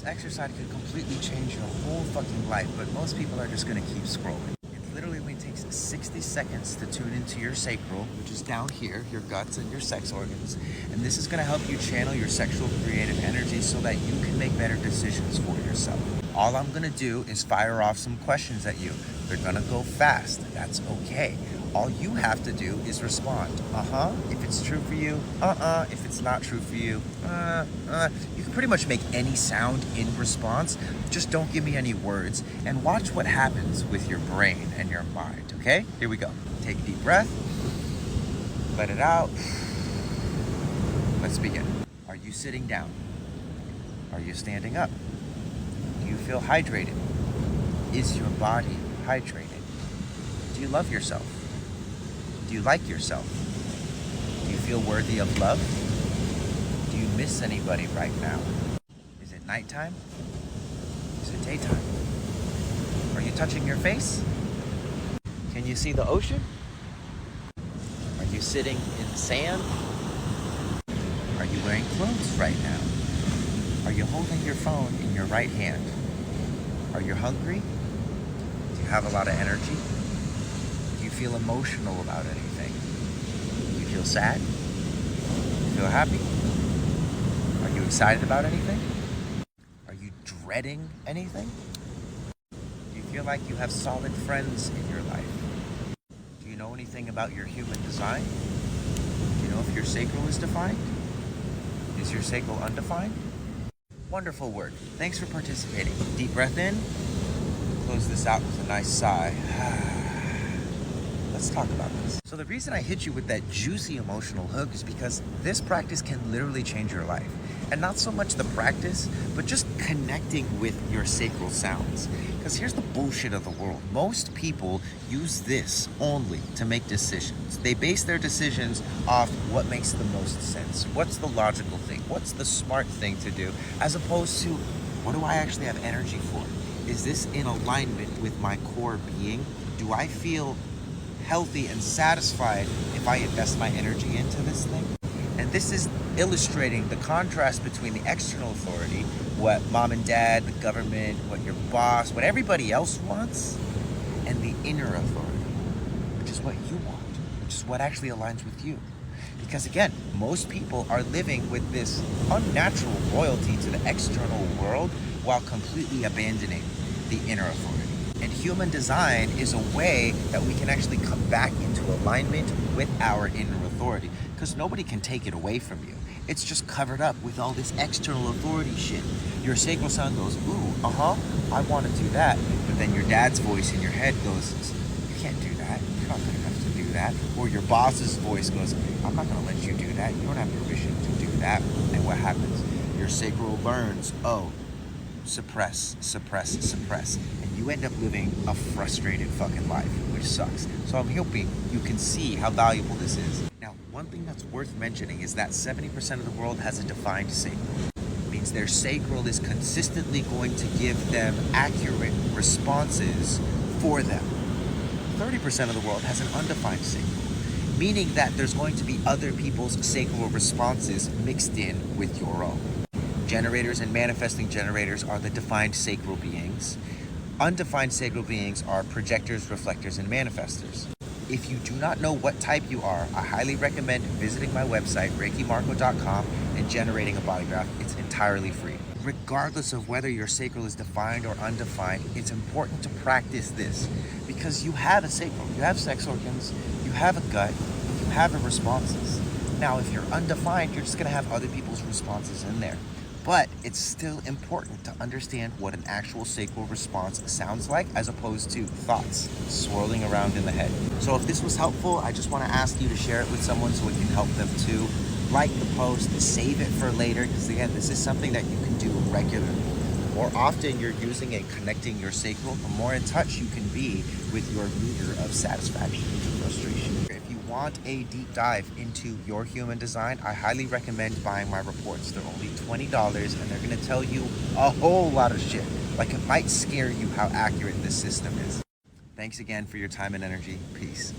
This exercise could completely change your whole fucking life, but most people are just gonna keep scrolling. It literally only takes 60 seconds to tune into your sacral, which is down here, your guts and your sex organs. And this is gonna help you channel your sexual creative energy so that you can make better decisions for yourself. All I'm gonna do is fire off some questions at you. They're gonna go fast, that's okay. All you have to do is respond. If it's true for you. If it's not true for you. You can pretty much make any sound in response. Just don't give me any words and watch what happens with your brain and your mind, okay? Here we go. Take a deep breath. Let it out. Let's begin. Are you sitting down? Are you standing up? Do you feel hydrated? Is your body hydrated? Do you love yourself? Do you like yourself? Do you feel worthy of love? Do you miss anybody right now? Is it nighttime? Is it daytime? Are you touching your face? Can you see the ocean? Are you sitting in sand? Are you wearing clothes right now? Are you holding your phone in your right hand? Are you hungry? Do you have a lot of energy? Do you feel emotional about anything? Do you feel sad? Do you feel happy? Are you excited about anything? Are you dreading anything? Do you feel like you have solid friends in your life? Do you know anything about your human design? Do you know if your sacral is defined? Is your sacral undefined? Wonderful work. Thanks for participating. Deep breath in. Close this out with a nice sigh. Let's talk about this. So the reason I hit you with that juicy emotional hook is because this practice can literally change your life. And not so much the practice, but just connecting with your sacral sounds. Because here's the bullshit of the world. Most people use this only to make decisions. They base their decisions off what makes the most sense. What's the logical thing? What's the smart thing to do? As opposed to, what do I actually have energy for? Is this in alignment with my core being? Do I feel healthy and satisfied if I invest my energy into this thing? And this is illustrating the contrast between the external authority, what mom and dad, the government, what your boss, what everybody else wants, and the inner authority, which is what you want, which is what actually aligns with you. Because again, most people are living with this unnatural loyalty to the external world while completely abandoning the inner authority. And human design is a way that we can actually come back into alignment with our inner authority, because nobody can take it away from you. It's just covered up with all this external authority shit. Your sacral sound goes, ooh, I want to do that. But then your dad's voice in your head goes, you can't do that. You're not good enough to do that. Or your boss's voice goes, I'm not going to let you do that. You don't have permission to do that. And what happens? Your sacral learns, suppress. And you end up living a frustrated fucking life, which sucks. So I'm hoping you can see how valuable this is. Now, one thing that's worth mentioning is that 70% of the world has a defined sacral. It means their sacral is consistently going to give them accurate responses for them. 30% of the world has an undefined sacral, meaning that there's going to be other people's sacral responses mixed in with your own. Generators and manifesting generators are the defined sacral beings. Undefined sacral beings are projectors, reflectors, and manifestors. If you do not know what type you are, I highly recommend visiting my website, ReikiMarco.com, and generating a bodygraph. It's entirely free. Regardless of whether your sacral is defined or undefined, it's important to practice this because you have a sacral, you have sex organs, you have a gut, you have a responses. Now, if you're undefined, you're just gonna have other people's responses in there. But it's still important to understand what an actual sacral response sounds like as opposed to thoughts swirling around in the head. So if this was helpful, I just want to ask you to share it with someone so it can help them too. Like the post, save it for later, because again, this is something that you can do regularly. The more often you're using and connecting your sacral, the more in touch you can be with your meter of satisfaction and frustration. If you want a deep dive into your human design, I highly recommend buying my reports. They're only $20 and they're going to tell you a whole lot of shit. Like, it might scare you how accurate this system is. Thanks again for your time and energy. Peace.